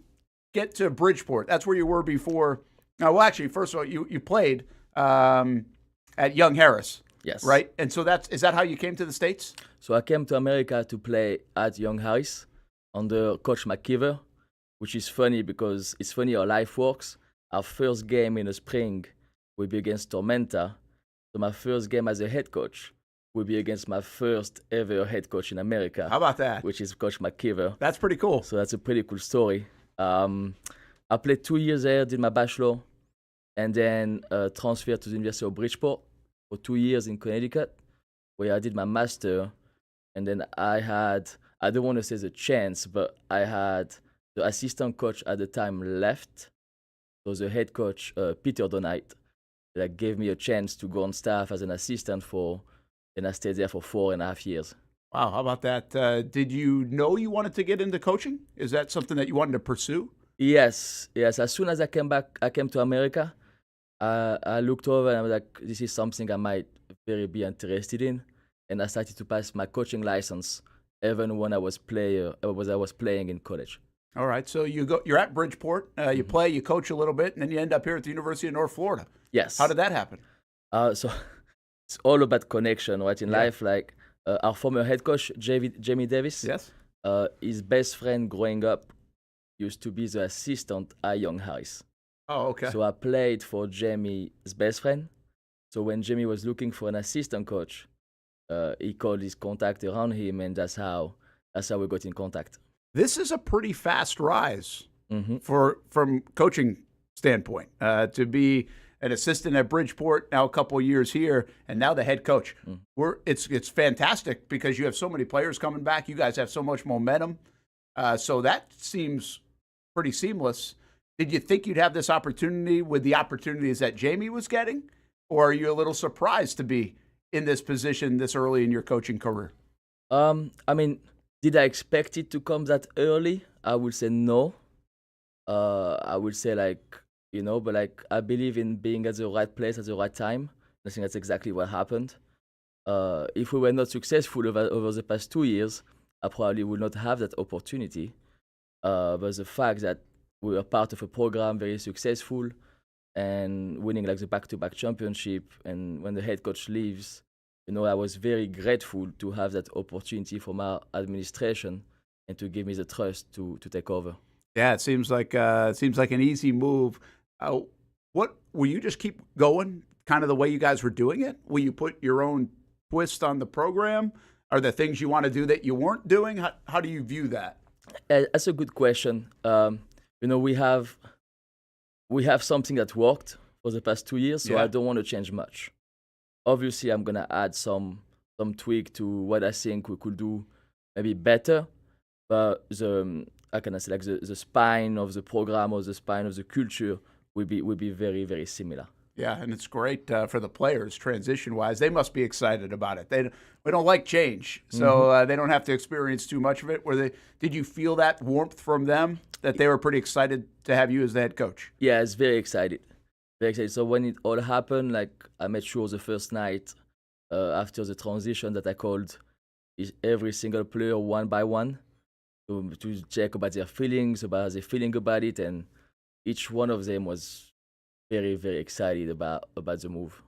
get to Bridgeport? That's where you were before. Well, actually, first of all, you played at Young Harris. Yes. Right? And so is that how you came to the States? So I came to America to play at Young Harris under Coach McKeever, which is funny because it's funny how life works. Our first game in the spring will be against Tormenta. So my first game as a head coach will be against my first ever head coach in America. How about that? Which is Coach McKeever. That's pretty cool. So that's a pretty cool story. I played 2 years there, did my bachelor, and then transferred to the University of Bridgeport for 2 years in Connecticut, where I did my master. And then I don't want to say the chance, but I had the assistant coach at the time left. So the head coach, Peter Donite, that gave me a chance to go on staff as an assistant and I stayed there for 4.5 years. Wow, how about that? Did you know you wanted to get into coaching? Is that something that you wanted to pursue? Yes. As soon as I came to America, I looked over and I was like, this is something I might very be interested in. And I started to pass my coaching license even when I was playing in college. All right, so you're at Bridgeport, you play, you coach a little bit, and then you end up here at the University of North Florida. Yes. How did that happen? So it's all about connection, right? In life, like our former head coach, Jamie Davis, yes, his best friend growing up used to be the assistant at Young Harris. Oh, okay. So I played for Jamie's best friend. So when Jamie was looking for an assistant coach, he called his contact around him, and that's how we got in contact. This is a pretty fast rise Mm-hmm. from coaching standpoint to be an assistant at Bridgeport, now a couple of years here, and now the head coach. It's fantastic because you have so many players coming back. You guys have so much momentum. So that seems pretty seamless. Did you think you'd have this opportunity with the opportunities that Jamie was getting? Or are you a little surprised to be in this position this early in your coaching career? I mean, did I expect it to come that early? I would say no. I would say but I believe in being at the right place at the right time. I think that's exactly what happened. If we were not successful over the past 2 years, I probably would not have that opportunity. But the fact that we were part of a program very successful and winning the back-to-back championship, and when the head coach leaves, I was very grateful to have that opportunity from our administration and to give me the trust to take over. Yeah, it seems like an easy move. What will you just keep going, kind of the way you guys were doing it? Will you put your own twist on the program? Are there things you want to do that you weren't doing? How do you view that? That's a good question. We have something that worked for the past 2 years, so I don't want to change much. Obviously, I'm gonna add some tweak to what I think we could do maybe better, but the spine of the program or the spine of the culture will be very, very similar. Yeah, and it's great for the players transition-wise. They must be excited about it. We don't like change, so they don't have to experience too much of it. Did you feel that warmth from them, that they were pretty excited to have you as the head coach? Yeah, it's very excited. Very excited. So when it all happened, I made sure the first night after the transition that I called every single player one by one to check about their feelings, about their feeling about it, and each one of them was very, very excited about the move.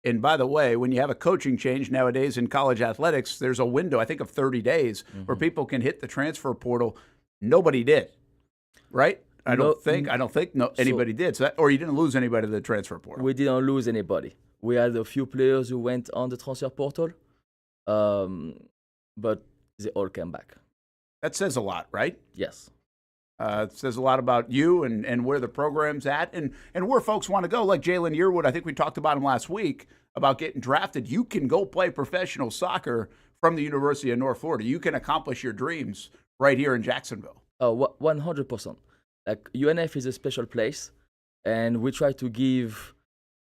And by the way, when you have a coaching change nowadays in college athletics, there's a window, I think, of 30 days where people can hit the transfer portal. Nobody did, right? I don't think anybody did. So or you didn't lose anybody to the transfer portal. We didn't lose anybody. We had a few players who went on the transfer portal, but they all came back. That says a lot, right? Yes. It says a lot about you and where the program's at and where folks want to go. Like Jalen Yearwood, I think we talked about him last week, about getting drafted. You can go play professional soccer from the University of North Florida. You can accomplish your dreams right here in Jacksonville. Oh, 100%. UNF is a special place, and we try to give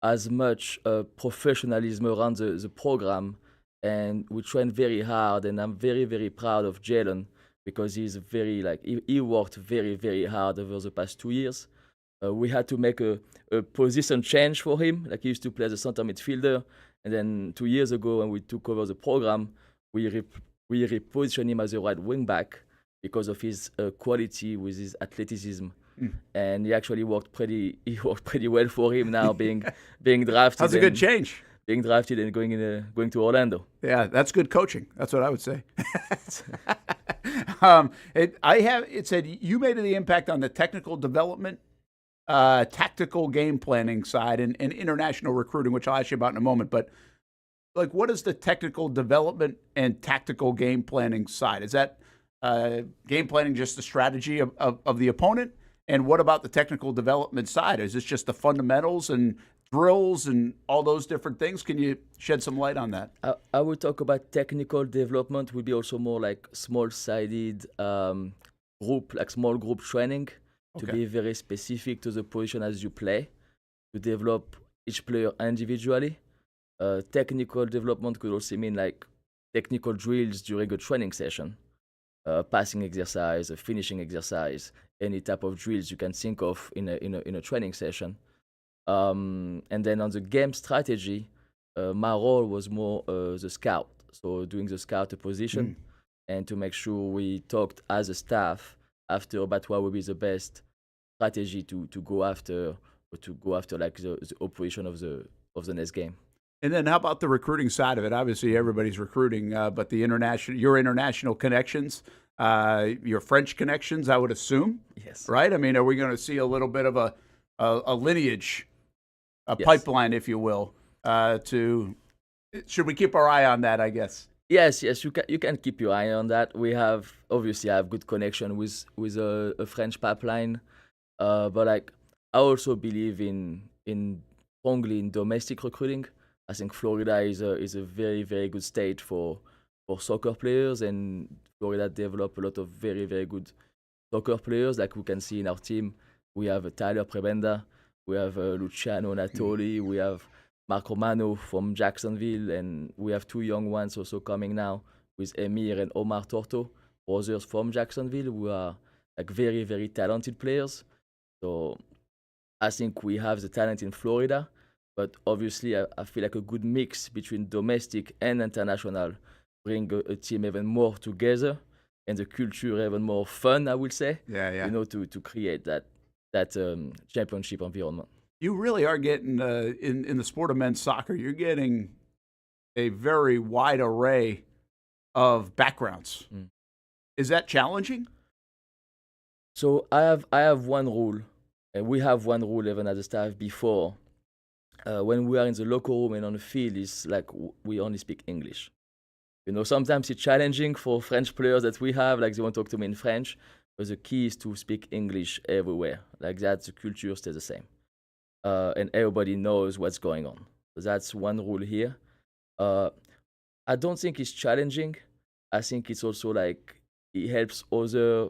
as much professionalism around the program, and we train very hard, and I'm very, very proud of Jalen, because he's he worked very, very hard over the past 2 years. We had to make a position change for him. He used to play as a center midfielder, and then 2 years ago when we took over the program, we repositioned him as a right wing back because of his quality with his athleticism. And he actually worked pretty well for him now being drafted. That's a good change. Being drafted and going to Orlando. Yeah, that's good coaching. That's what I would say. It said you made the impact on the technical development, tactical game planning side, and international recruiting, which I'll ask you about in a moment. But what is the technical development and tactical game planning side? Is that game planning just the strategy of the opponent? And what about the technical development side? Is this just the fundamentals and drills and all those different things? Can you shed some light on that? I would talk about technical development. Would be also more small-sided small group training to be very specific to the position as you play, to develop each player individually. Technical development could also mean technical drills during a training session, passing exercise, a finishing exercise, any type of drills you can think of in a training session. And then on the game strategy, my role was more the scout, so doing the scout position and to make sure we talked as a staff after about what would be the best strategy to go after the operation of the next game. And then how about the recruiting side of it? Obviously, everybody's recruiting, but your international connections, your French connections, I would assume. Yes. Right? I mean, are we going to see a little bit of a lineage, pipeline, if you will, to Should we keep our eye on that, I guess? Yes, you can keep your eye on that. We have obviously I have good connection with a French pipeline, but like I also believe in strongly in domestic recruiting. I think Florida is a very very good state for soccer players, and Florida develop a lot of very very good soccer players. Like we can see in our team, we have Tyler Prebenda, we have Luciano Natoli, we have Mark Romano from Jacksonville, and we have two young ones also coming now with Emir and Omar Torto, brothers from Jacksonville, who are like very, very talented players. So I think we have the talent in Florida, but obviously I feel like a good mix between domestic and international bring a team even more together and the culture even more fun, I would say. Yeah. You know, to create that championship environment. You really are getting, in the sport of men's soccer, you're getting a very wide array of backgrounds. Is that challenging? So I have one rule, and we have one rule even as a staff before. When we are in the locker room and on the field, it's like we only speak English. You know, sometimes it's challenging for French players that we have, like they want to talk to me in French, but the key is to speak English everywhere. Like that, the culture stays the same. And everybody knows what's going on. So that's one rule here. I don't think it's challenging. I think it's also like it helps other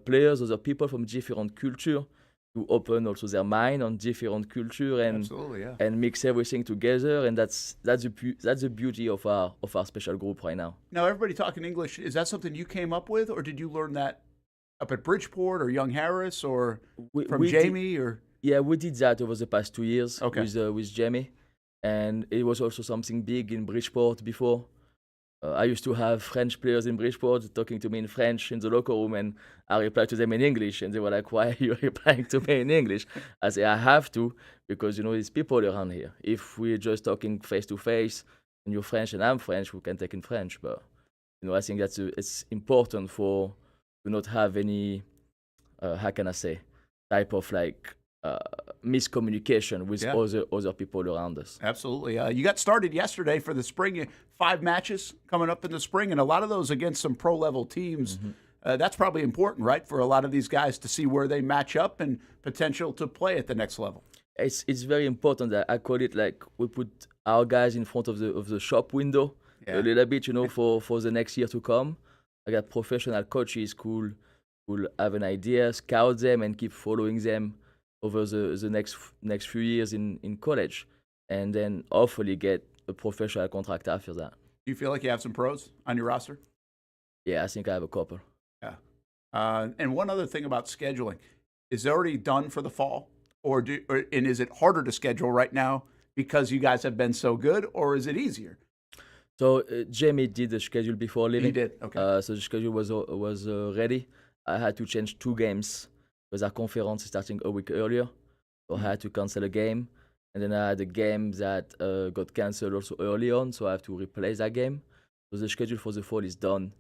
players, other people from different culture to open also their mind on different culture and and mix everything together. And that's the beauty of our special group right now. Now, everybody talking English, is that something you came up with, or did you learn that up at Bridgeport or Young Harris or from Jamie? Yeah, we did that over the past 2 years with Jamie, and it was also something big in Bridgeport before. I used to have French players in Bridgeport talking to me in French in the locker room, and I replied to them in English, and they were like, "Why are you replying to me in English?" I say, "I have to, because you know there's people around here. If we're just talking face to face, and you're French and I'm French, we can take in French." But you know, I think it's important to not have any, how can I say, type of like miscommunication with other people around us. Absolutely. You got started yesterday for the spring. 5 matches coming up in the spring, and a lot of those against some pro-level teams. That's probably important, right, for a lot of these guys to see where they match up and potential to play at the next level. It's very important that I call it like we put our guys in front of the shop window a little bit, you know, for the next year to come. I got professional coaches who have an idea, scout them, and keep following them over the next few years in college, and then hopefully get a professional contract after that. Do you feel like you have some pros on your roster? Yeah, I think I have a couple. Yeah. And one other thing about scheduling, is it already done for the fall? And is it harder to schedule right now because you guys have been so good, or is it easier? So Jamie did the schedule before leaving. He did, okay. So the schedule was ready. I had to change 2 games because our conference is starting a week earlier. So I had to cancel a game. And then I had a game that got canceled also early on, so I have to replace that game. So the schedule for the fall is done.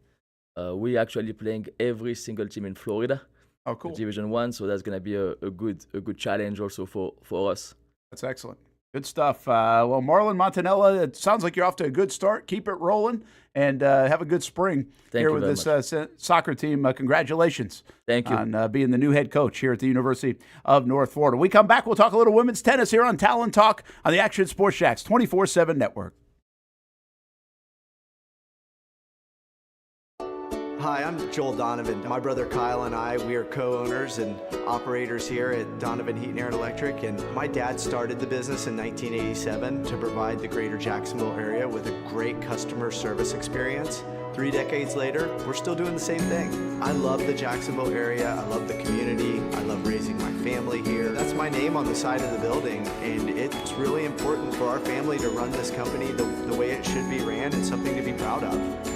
We're actually playing every single team in Florida. Oh, cool. Division 1, so that's going to be a good challenge also for us. That's excellent. Good stuff. Well, Marlon, Montanella, it sounds like you're off to a good start. Keep it rolling, and have a good spring here with this soccer team. Congratulations. Thank you. On being the new head coach here at the University of North Florida. We come back, we'll talk a little women's tennis here on Talon Talk on the Action Sports Shacks 24/7 Network. Hi, I'm Joel Donovan. My brother Kyle and I, we are co-owners and operators here at Donovan Heat and Air and Electric, and my dad started the business in 1987 to provide the greater Jacksonville area with a great customer service experience. 3 decades later, we're still doing the same thing. I love the Jacksonville area, I love the community, I love raising my family here. That's my name on the side of the building, and it's really important for our family to run this company the way it should be ran. It's something to be proud of.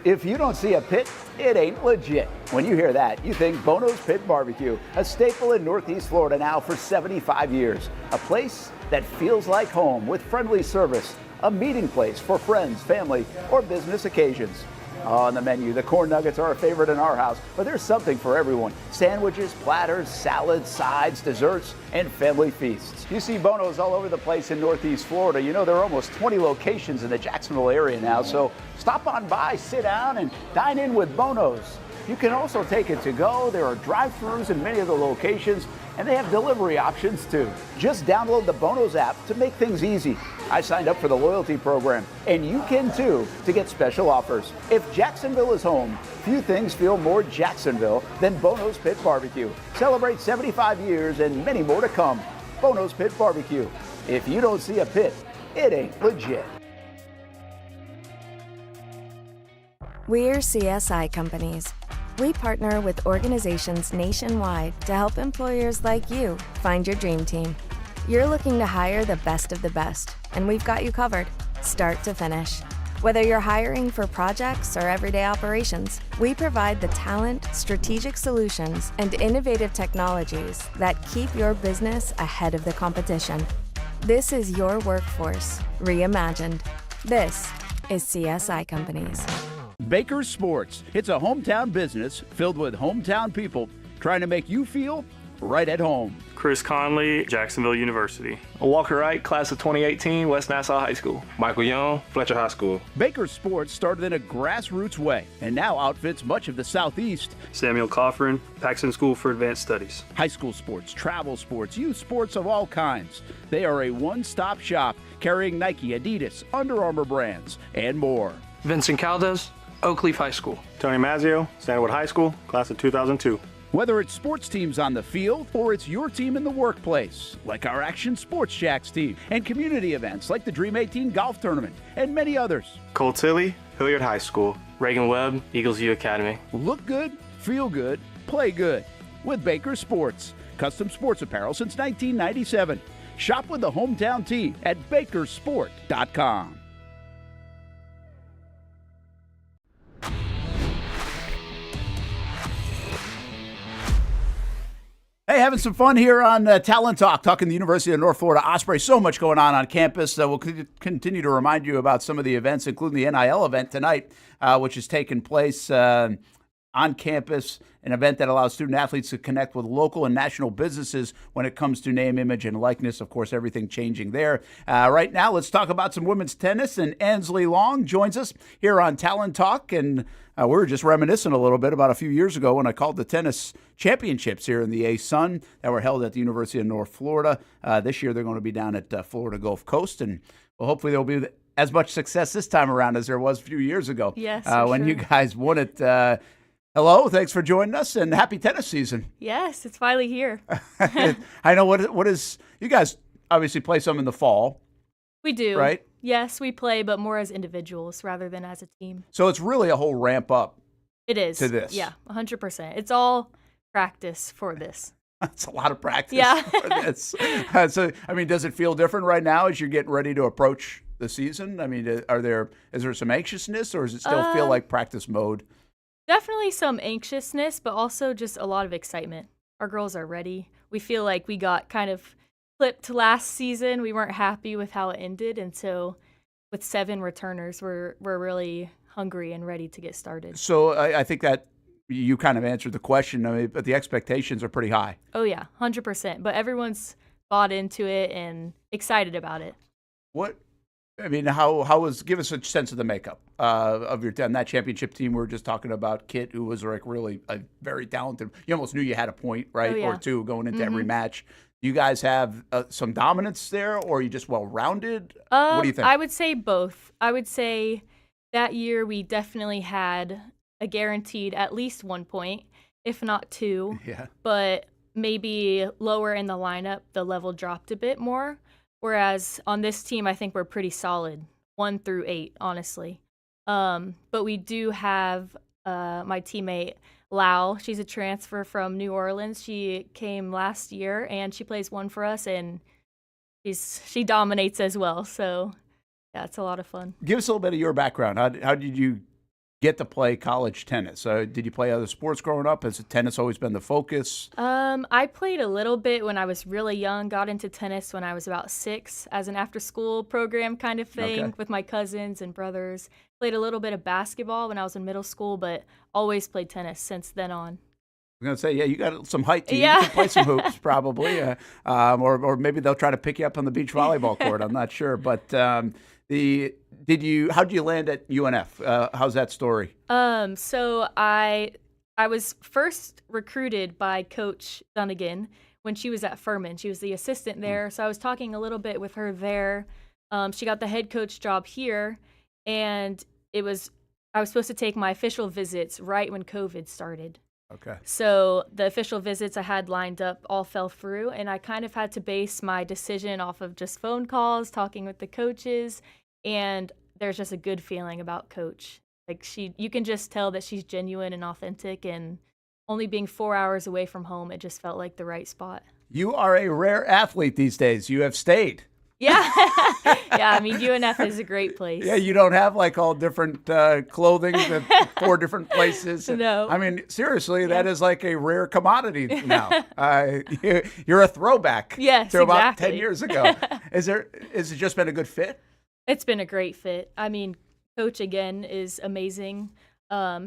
If you don't see a pit, it ain't legit. When you hear that, you think Bono's Pit Barbecue, a staple in Northeast Florida now for 75 years. A place that feels like home with friendly service, a meeting place for friends, family, or business occasions. On the menu, the corn nuggets are a favorite in our house, but there's something for everyone. Sandwiches, platters, salads, sides, desserts, and family feasts. You see Bono's all over the place in Northeast Florida. You know, there are almost 20 locations in the Jacksonville area now, so stop on by, sit down, and dine in with Bono's. You can also take it to go. There are drive-thrus in many of the locations, and they have delivery options too. Just download the Bono's app to make things easy. I signed up for the loyalty program, and you can too, to get special offers. If Jacksonville is home, few things feel more Jacksonville than Bono's Pit Barbecue. Celebrate 75 years and many more to come. Bono's Pit Barbecue. If you don't see a pit, it ain't legit. We're CSI companies. We partner with organizations nationwide to help employers like you find your dream team. You're looking to hire the best of the best, and we've got you covered, start to finish. Whether you're hiring for projects or everyday operations, we provide the talent, strategic solutions, and innovative technologies that keep your business ahead of the competition. This is your workforce, reimagined. This is CSI Companies. Baker Sports. It's a hometown business filled with hometown people trying to make you feel right at home. Chris Conley, Jacksonville University. Walker Wright, class of 2018, West Nassau High School. Michael Young, Fletcher High School. Baker Sports started in a grassroots way and now outfits much of the Southeast. Samuel Coffrin, Paxton School for Advanced Studies. High school sports, travel sports, youth sports of all kinds. They are a one-stop shop carrying Nike, Adidas, Under Armour brands, and more. Vincent Caldes, Oakleaf High School. Tony Mazzio, Stanwood High School, class of 2002. Whether it's sports teams on the field or it's your team in the workplace, like our Action Sports Shacks team, and community events like the Dream 18 Golf Tournament, and many others. Colt Tilly, Hilliard High School. Reagan Webb, Eagles View Academy. Look good, feel good, play good with Baker Sports. Custom sports apparel since 1997. Shop with the hometown team at bakersport.com. Hey, having some fun here on Talon Talk, talking the University of North Florida Osprey. So much going on campus. We'll continue to remind you about some of the events, including the NIL event tonight, which is taking place on campus, an event that allows student athletes to connect with local and national businesses when it comes to name, image, and likeness. Of course, everything changing there. Right now, let's talk about some women's tennis, and Ansley Long joins us here on Talon Talk, and we were just reminiscing a little bit about a few years ago when I called the tennis championships here in the ASUN that were held at the University of North Florida. This year, they're going to be down at Florida Gulf Coast, and well, hopefully there'll be as much success this time around as there was a few years ago. Yes, when sure. you guys won it. Hello, thanks for joining us, and happy tennis season. Yes, it's finally here. I know what is. You guys obviously play some in the fall. We do, right? Yes, we play, but more as individuals rather than as a team. So it's really a whole ramp up. It is to this. Yeah, 100%. It's all practice for this. That's a lot of practice. Yeah. For this. So I mean, does it feel different right now as you're getting ready to approach the season? I mean, is there some anxiousness, or does it still feel like practice mode? Definitely some anxiousness, but also just a lot of excitement. Our girls are ready. We feel like we got kind of flipped last season. We weren't happy with how it ended, and so with 7 returners, we're really hungry and ready to get started. So I think that you kind of answered the question. I mean, but the expectations are pretty high. Oh yeah, 100%. But everyone's bought into it and excited about it. How was? Give us a sense of the makeup of your team. That championship team we were just talking about. Kit, who was like really a very talented. You almost knew you had a point, right, oh, yeah. or two going into every match. Do you guys have some dominance there, or are you just well-rounded? What do you think? I would say both. I would say that year we definitely had a guaranteed at least 1 point, if not 2. Yeah. But maybe lower in the lineup, the level dropped a bit more. Whereas on this team, I think we're pretty solid, 1 through 8, honestly. But we do have my teammate, Lau. She's a transfer from New Orleans. She came last year, and she plays 1 for us, and she dominates as well. So, yeah, it's a lot of fun. Give us a little bit of your background. How did you get to play college tennis? Did you play other sports growing up? Has tennis always been the focus? I played a little bit when I was really young, got into tennis when I was about 6 as an after-school program kind of thing with my cousins and brothers. Played a little bit of basketball when I was in middle school, but always played tennis since then on. I'm going to say, yeah, you got some height to you. Yeah. You can play some hoops probably, or maybe they'll try to pick you up on the beach volleyball court. I'm not sure. But how'd you land at UNF? How's that story? So I was first recruited by Coach Dunnigan when she was at Furman. She was the assistant there. So I was talking a little bit with her there. She got the head coach job here, and I was supposed to take my official visits right when COVID started. Okay. So the official visits I had lined up all fell through, and I kind of had to base my decision off of just phone calls, talking with the coaches, and there's just a good feeling about Coach. Like you can just tell that she's genuine and authentic, and only being 4 hours away from home, it just felt like the right spot. You are a rare athlete these days. You have stayed. Yeah. Yeah, I mean, UNF is a great place. Yeah, you don't have like all different clothing at 4 different places. No. I mean, seriously, that is like a rare commodity now. You're a throwback to about 10 years ago. Has it just been a good fit? It's been a great fit. I mean, Coach, again, is amazing.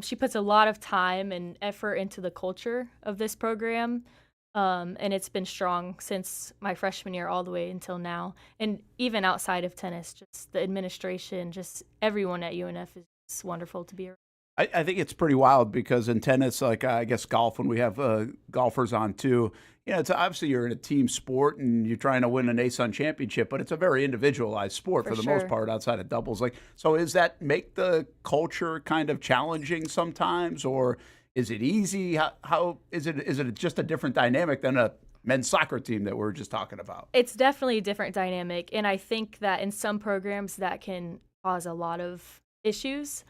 She puts a lot of time and effort into the culture of this program. And it's been strong since my freshman year all the way until now. And even outside of tennis, just the administration, just everyone at UNF is wonderful to be around. I think it's pretty wild because in tennis, like I guess golf, when we have golfers on too, it's obviously you're in a team sport and you're trying to win an ASUN championship, but it's a very individualized sport for the most part outside of doubles. So does that make the culture kind of challenging sometimes, or is it easy? How is it just a different dynamic than a men's soccer team that we're just talking about? It's definitely a different dynamic, and I think that in some programs that can cause a lot of issues.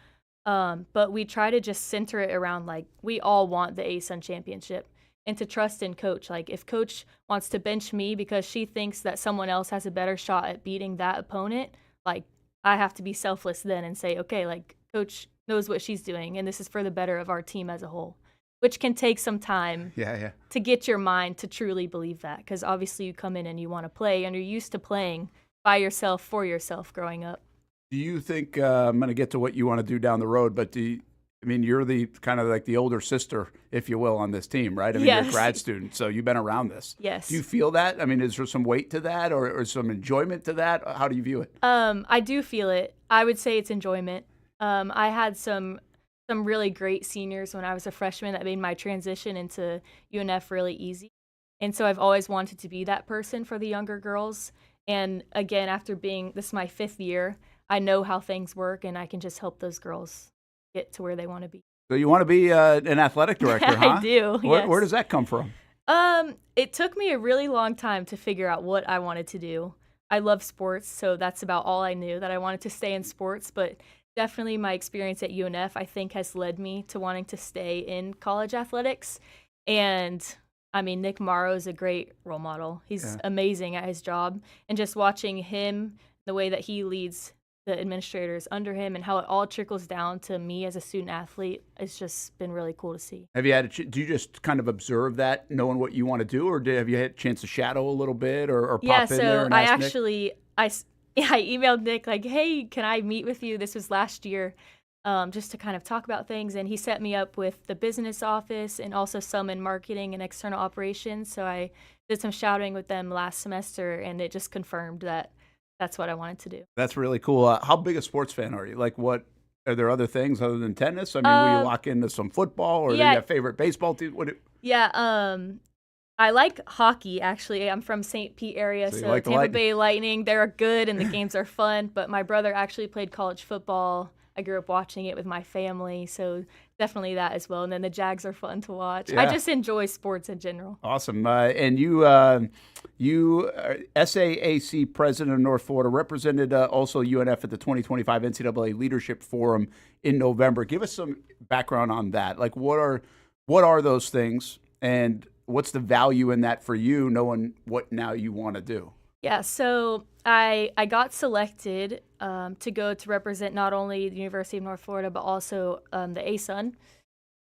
But we try to just center it around, like, we all want the ASUN championship, and to trust in Coach. Like, if Coach wants to bench me because she thinks that someone else has a better shot at beating that opponent, like, I have to be selfless then and say, okay, like, Coach knows what she's doing, and this is for the better of our team as a whole, which can take some time to get your mind to truly believe that, because obviously you come in and you want to play, and you're used to playing by yourself for yourself growing up. Do you think, I'm going to get to what you want to do down the road, but you're the kind of like the older sister, if you will, on this team, right? You're a grad student, so you've been around this. Yes. Do you feel that? Is there some weight to that or some enjoyment to that? How do you view it? I do feel it. I would say it's enjoyment. I had some really great seniors when I was a freshman that made my transition into UNF really easy. And so I've always wanted to be that person for the younger girls. And again, after this is my 5th year, I know how things work, and I can just help those girls get to where they want to be. So you want to be an athletic director, huh? I do, Where does that come from? It took me a really long time to figure out what I wanted to do. I love sports, so that's about all I knew, that I wanted to stay in sports, but definitely my experience at UNF, I think, has led me to wanting to stay in college athletics. And, Nick Morrow is a great role model. He's amazing at his job. And just watching him, the way that he leads the administrators under him and how it all trickles down to me as a student athlete, it's just been really cool to see. Have you had do you just kind of observe that, knowing what you want to do, or have you had a chance to shadow a little bit or pop in there and ask Nick? I emailed Nick like, hey, can I meet with you? This was last year, just to kind of talk about things. And he set me up with the business office and also some in marketing and external operations. So I did some shadowing with them last semester, and it just confirmed that that's what I wanted to do. That's really cool. How big a sports fan are you? Like, what are there other things other than tennis? Will you lock into some football, or do you have favorite baseball team? I like hockey, actually. I'm from St. Pete area, so like Tampa Bay Lightning, they're good and the games are fun. But my brother actually played college football. I grew up watching it with my family, so definitely that as well. And then the Jags are fun to watch. I just enjoy sports in general. Awesome. And you are SAAC president of North Florida, represented also UNF at the 2025 NCAA Leadership Forum in November. Give us some background on that. Like, what are those things, and what's the value in that for you, knowing what now you want to do? Yeah, so I got selected to go to represent not only the University of North Florida, but also the ASUN.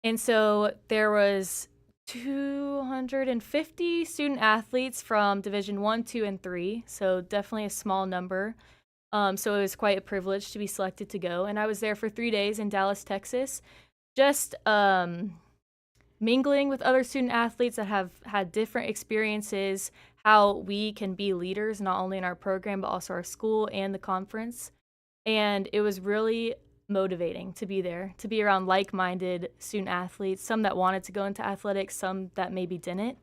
And so there was 250 student athletes from Division 1, 2, and 3, so definitely a small number. So it was quite a privilege to be selected to go. And I was there for 3 days in Dallas, Texas, just mingling with other student athletes that have had different experiences, how we can be leaders, not only in our program, but also our school and the conference. And it was really motivating to be there, to be around like-minded student athletes, some that wanted to go into athletics, some that maybe didn't.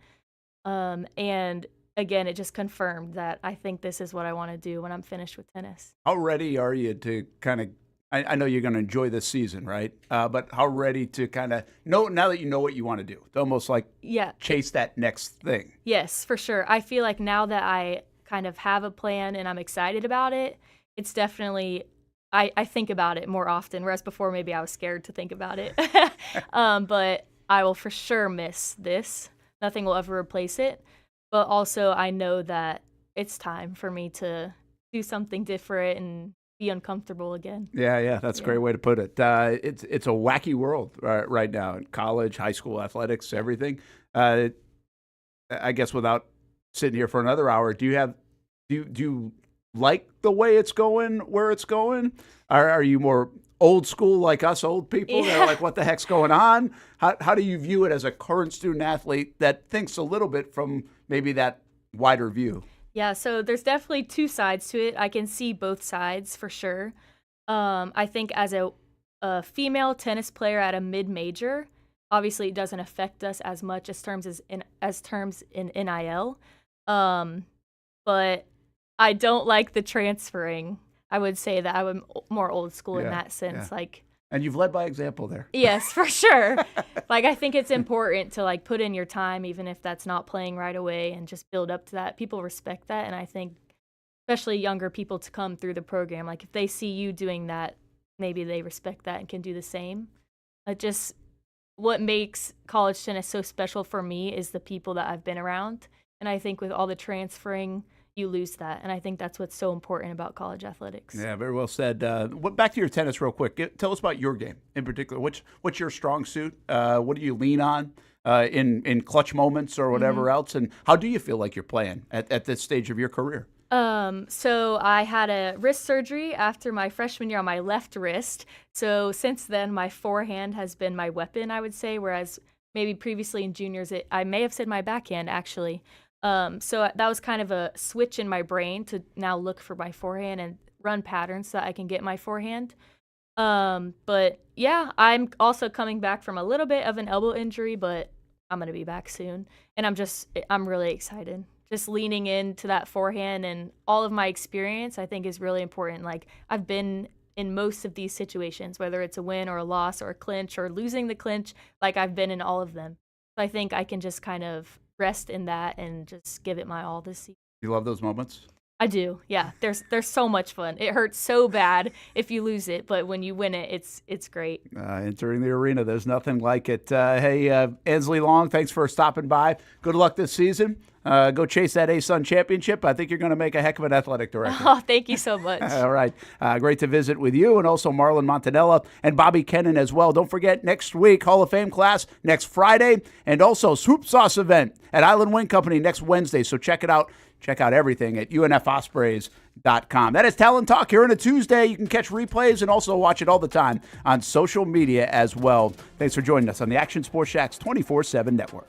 And again, it just confirmed that I think this is what I want to do when I'm finished with tennis. How ready are you to kind of, I know you're going to enjoy this season, right? But how ready to kind of know, now that you know what you want to do, to almost like chase that next thing? Yes, for sure. I feel like now that I kind of have a plan and I'm excited about it, it's definitely, I think about it more often, whereas before maybe I was scared to think about it. But I will for sure miss this. Nothing will ever replace it. But also I know that it's time for me to do something different and be uncomfortable again. Yeah, that's a great way to put it. It's a wacky world right now in college, high school athletics, everything. I guess without sitting here for another hour, do you like the way it's going, where it's going? Are you more old school like us old people? They're like, what the heck's going on? How do you view it as a current student athlete that thinks a little bit from maybe that wider view? Yeah, so there's definitely two sides to it. I can see both sides for sure. I think as a female tennis player at a mid-major, obviously it doesn't affect us as much as terms in NIL. But I don't like the transferring. I would say that I'm more old school in that sense. And you've led by example there. Yes, for sure. I think it's important to put in your time, even if that's not playing right away, and just build up to that. People respect that, and I think especially younger people to come through the program, if they see you doing that, maybe they respect that and can do the same. What makes college tennis so special for me is the people that I've been around, and I think with all the transferring, you lose that. And I think that's what's so important about college athletics. Yeah, very well said. Back to your tennis real quick. Tell us about your game in particular. What's your strong suit? What do you lean on in clutch moments or whatever else? And how do you feel like you're playing at this stage of your career? So I had a wrist surgery after my freshman year on my left wrist. So since then, my forehand has been my weapon, I would say, whereas maybe previously in juniors, I may have said my backhand, actually. So that was kind of a switch in my brain to now look for my forehand and run patterns so that I can get my forehand. But yeah, I'm also coming back from a little bit of an elbow injury, but I'm going to be back soon. And I'm really excited. Just leaning into that forehand and all of my experience, I think is really important. I've been in most of these situations, whether it's a win or a loss or a clinch or losing the clinch, I've been in all of them. So I think I can just kind of rest in that and just give it my all this season. You love those moments? I do, yeah. There's so much fun. It hurts so bad if you lose it, but when you win it, it's great. Entering the arena, there's nothing like it. Hey, Ansley Long, thanks for stopping by. Good luck this season. Go chase that ASUN championship. I think you're going to make a heck of an athletic director. Oh, thank you so much. All right. Great to visit with you, and also Marlon Montanella and Bobby Kennen as well. Don't forget, next week, Hall of Fame class next Friday, and also Swoop Sauce event at Island Wing Company next Wednesday. So check it out. Check out everything at UNFOspreys.com. That is Talon Talk here on a Tuesday. You can catch replays and also watch it all the time on social media as well. Thanks for joining us on the Action Sports Shacks 24/7 network.